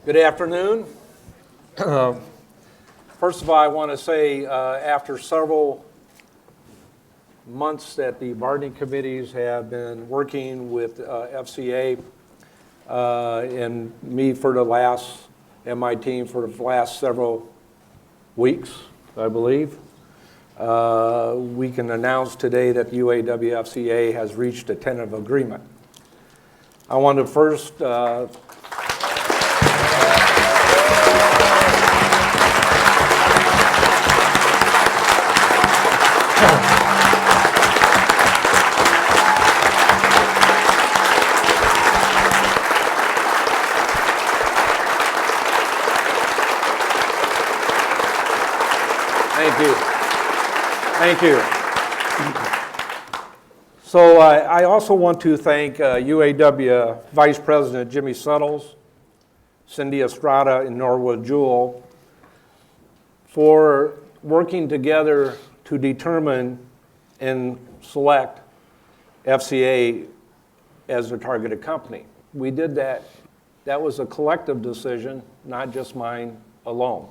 Good afternoon. First of all, I want to say after several months that the bargaining committees have been working with FCA and me and my team for the last several weeks, I believe, we can announce today that the UAW FCA has reached a tentative agreement. I want to first Thank you. So I also want to thank UAW Vice President Jimmy Suttles, Cindy Estrada, and Norwood Jewell for working together to determine and select FCA as a targeted company. We did that. That was a collective decision, not just mine alone.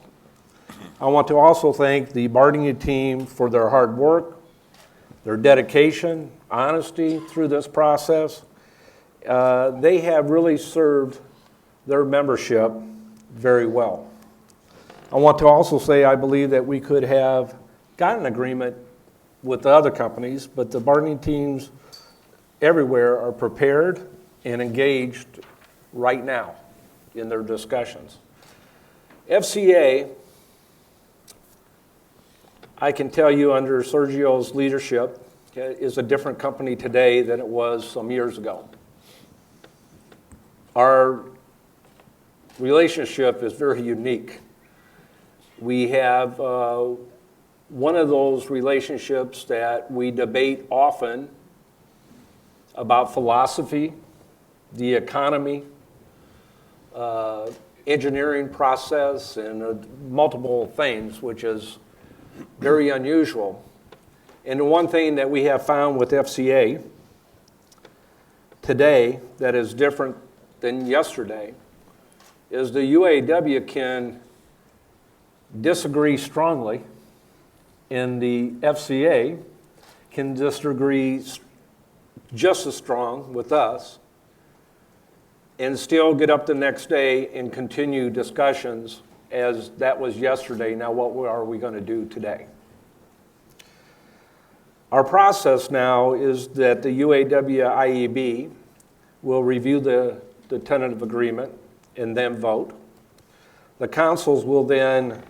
I want to also thank the bargaining team for their hard work, their dedication, honesty through this process. They have really served their membership very well. I want to also say I believe that we could have gotten an agreement with the other companies, but the bargaining teams everywhere are prepared and engaged right now in their discussions. FCA, I can tell you under Sergio's leadership, is a different company today than it was some years ago. Our relationship is very unique. We have one of those relationships that we debate often about philosophy, the economy, engineering process, and multiple things, which is very unusual. And the one thing that we have found with FCA today that is different than yesterday is the UAW can disagree strongly, and the FCA can disagree just as strong with us and still get up the next day and continue discussions as that was yesterday. Now what are we going to do today? Our process now is that the UAW-IEB will review the tentative agreement and then vote. The councils will then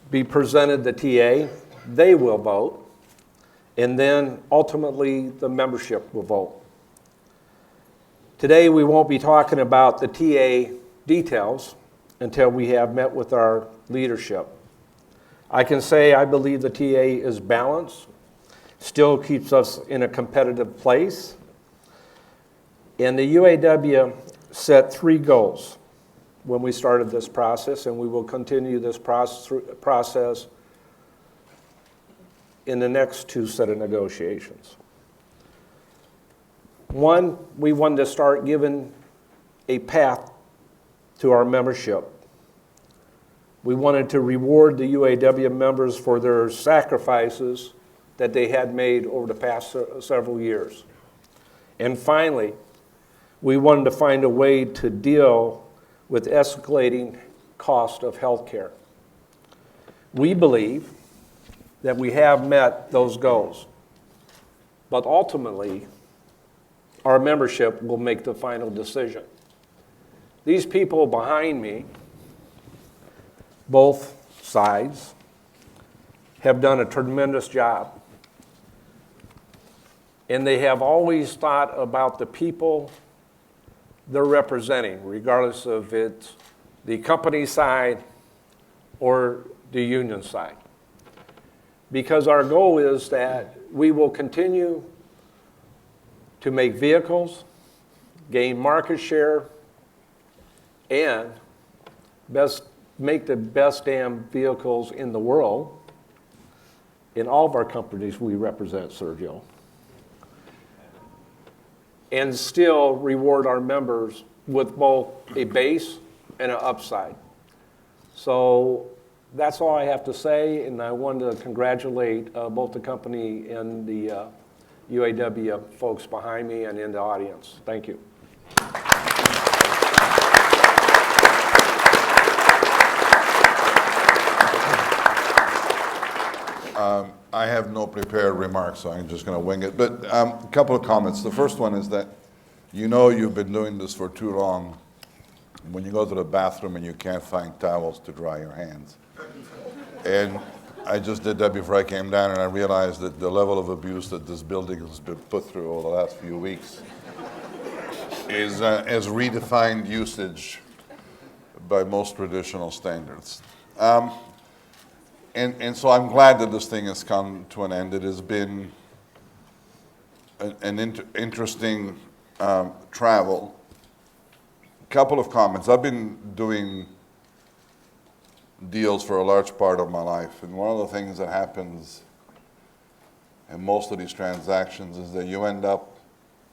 be presented the TA, they will vote, and then ultimately the membership will vote. Today we won't be talking about the TA details until we have met with our leadership. I can say I believe the TA is balanced, still keeps us in a competitive place. And the UAW set 3 goals when we started this process, and we will continue this process in the next 2 set of negotiations. 1, we wanted to start giving a path to our membership. We wanted to reward the UAW members for their sacrifices that they had made over the past several years. And finally, we wanted to find a way to deal with escalating cost of health care. We believe that we have met those goals, but ultimately, our membership will make the final decision. These people behind me, both sides, have done a tremendous job. And they have always thought about the people they're representing, regardless of it's the company side or the union side. Because our goal is that we will continue to make vehicles, gain market share, and make the best damn vehicles in the world in all of our companies we represent, Sergio, and still reward our members with both a base and an upside. So that's all I have to say, and I wanted to congratulate both the company and the UAW folks behind me and in the audience. Thank you. I have no prepared remarks, so I'm just going to wing it. But a couple of comments. The first one is that you know you've been doing this for too long when you go to the bathroom and you can't find towels to dry your hands. And I just did that before I came down, and I realized that the level of abuse that this building has been put through over the last few weeks is as redefined usage by most traditional standards. And so I'm glad that this thing has come to an end. It has been an interesting travel. Couple of comments. I've been doing deals for a large part of my life, and one of the things that happens in most of these transactions is that you end up,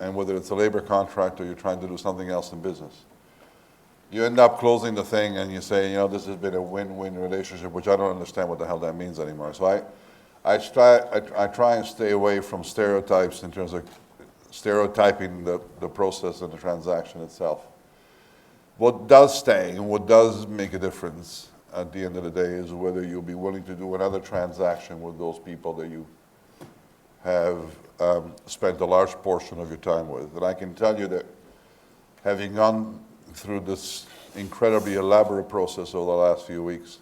and whether it's a labor contract or you're trying to do something else in business, you end up closing the thing and you say, you know, this has been a win-win relationship, which I don't understand what the hell that means anymore. So I try and stay away from stereotypes in terms of stereotyping the process and the transaction itself. What does stay and what does make a difference at the end of the day is whether you'll be willing to do another transaction with those people that you have spent a large portion of your time with. And I can tell you that having gone through this incredibly elaborate process over the last few weeks,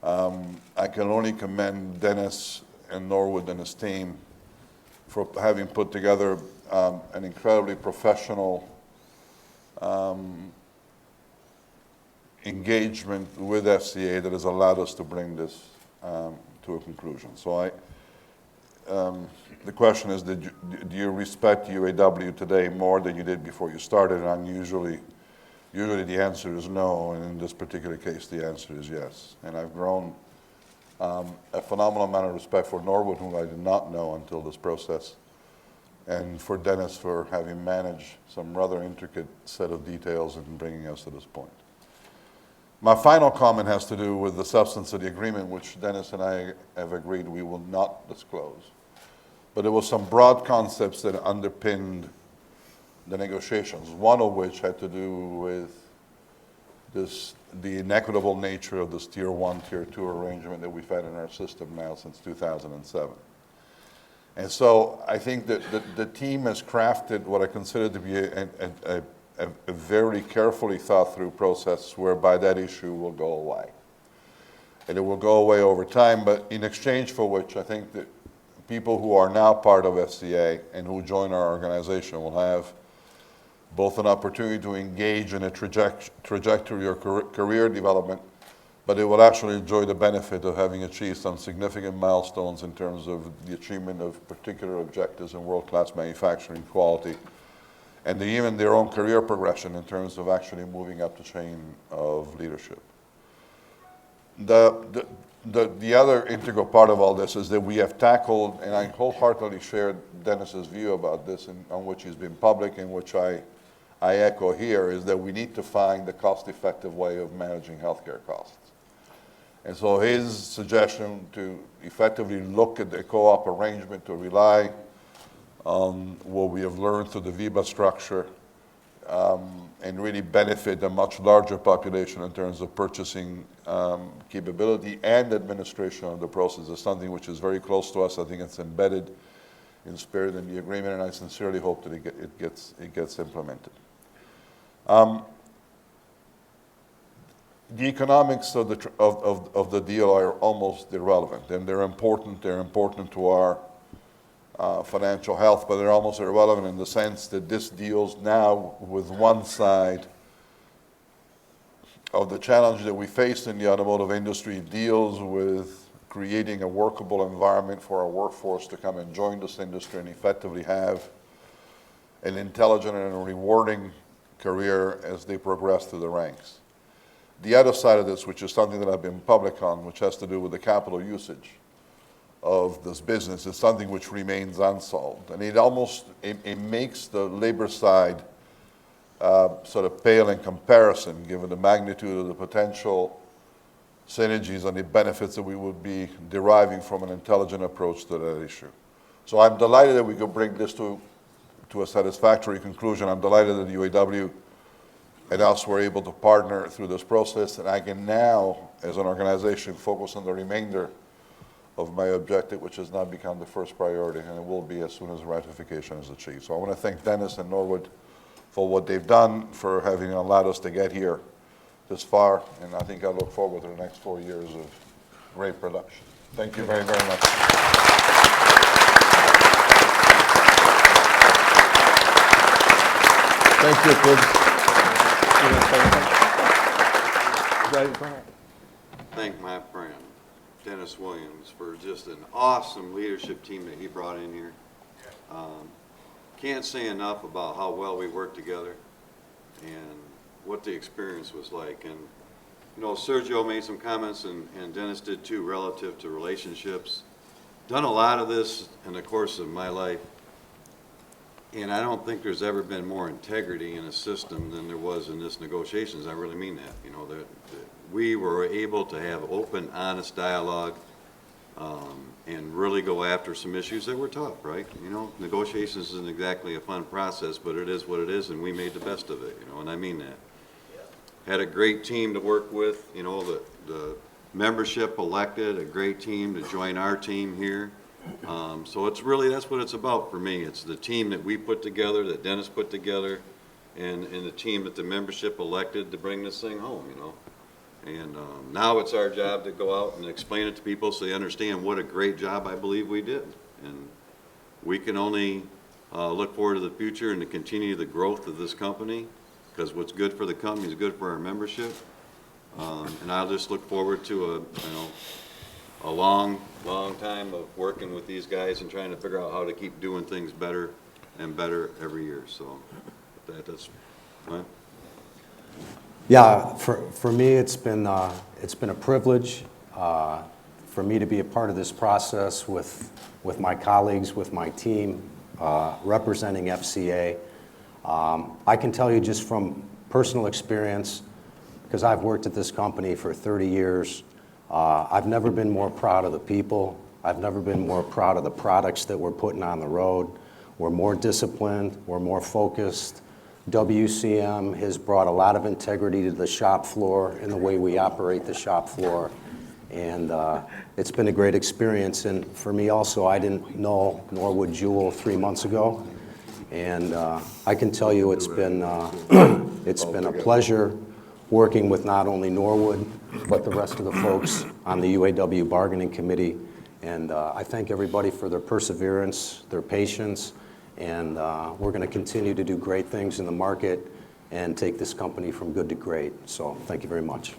I can only commend Dennis and Norwood and his team for having put together an incredibly professional engagement with FCA that has allowed us to bring this to a conclusion. So the question is, do you respect UAW today more than you did before you started? And usually the answer is no, and in this particular case, the answer is yes. And I've grown a phenomenal amount of respect for Norwood, whom I did not know until this process, and for Dennis for having managed some rather intricate set of details in bringing us to this point. My final comment has to do with the substance of the agreement, which Dennis and I have agreed we will not disclose. But there were some broad concepts that underpinned the negotiations, one of which had to do with the inequitable nature of this Tier 1, Tier 2 arrangement that we've had in our system now since 2007. And so I think that the team has crafted what I consider to be a very carefully thought through process whereby that issue will go away. And it will go away over time, but in exchange for which I think that people who are now part of FCA and who join our organization will have both an opportunity to engage in a trajectory or career development, but they will actually enjoy the benefit of having achieved some significant milestones in terms of the achievement of particular objectives in world-class manufacturing quality, and even their own career progression in terms of actually moving up the chain of leadership. The other integral part of all this is that we have tackled, and I wholeheartedly share Dennis's view about this, on which he's been public, and which I echo here, is that we need to find a cost-effective way of managing healthcare costs. And so his suggestion to effectively look at the co-op arrangement to rely on what we have learned through the VIBA structure and really benefit a much larger population in terms of purchasing capability and administration of the process is something which is very close to us. I think it's embedded in spirit in the agreement, and I sincerely hope that it gets implemented. The economics of the deal are almost irrelevant, and they're important. They're important to our financial health, but they're almost irrelevant in the sense that this deals now with one side of the challenge that we face in the automotive industry. It deals with creating a workable environment for our workforce to come and join this industry and effectively have an intelligent and rewarding career as they progress through the ranks. The other side of this, which is something that I've been public on, which has to do with the capital usage of this business, is something which remains unsolved. And it makes the labor side sort of pale in comparison, given the magnitude of the potential synergies and the benefits that we would be deriving from an intelligent approach to that issue. So I'm delighted that we could bring this to a satisfactory conclusion. I'm delighted that the UAW and us were able to partner through this process, and I can now, as an organization, focus on the remainder of my objective, which has now become the first priority, and it will be as soon as ratification is achieved. So I want to thank Dennis and Norwood for what they've done, for having allowed us to get here this far, and I think I look forward to the next 4 years of great production. Thank you very, very much. Thank you, Cliff. Thank my friend, Dennis Williams, for just an awesome leadership team that he brought in here. Can't say enough about how well we worked together and what the experience was like. And, you know, Sergio made some comments, and Dennis did too, relative to relationships. Done a lot of this in the course of my life, and I don't think there's ever been more integrity in a system than there was in this negotiations. I really mean that. You know, that we were able to have open, honest dialogue and really go after some issues that were tough, right? You know, negotiations isn't exactly a fun process, but it is what it is, and we made the best of it, you know, and I mean that. Had a great team to work with, you know, the membership elected a great team to join our team here. So it's really, that's what it's about for me. It's the team that we put together, that Dennis put together, and the team that the membership elected to bring this thing home, you know. And now it's our job to go out and explain it to people so they understand what a great job I believe we did. And we can only look forward to the future and to continue the growth of this company, because what's good for the company is good for our membership. And I'll just look forward to a long time of working with these guys and trying to figure out how to keep doing things better and better every year. So that's right. Yeah, for me, it's been a privilege for me to be a part of this process with my colleagues, with my team, representing FCA. I can tell you just from personal experience, because I've worked at this company for 30 years, I've never been more proud of the people. I've never been more proud of the products that we're putting on the road. We're more disciplined, we're more focused. WCM has brought a lot of integrity to the shop floor and the way we operate the shop floor. And it's been a great experience. And for me also, I didn't know Norwood Jewell 3 months ago. And I can tell you it's been a pleasure working with not only Norwood, but the rest of the folks on the UAW bargaining committee. And I thank everybody for their perseverance, their patience, and we're going to continue to do great things in the market and take this company from good to great. So thank you very much.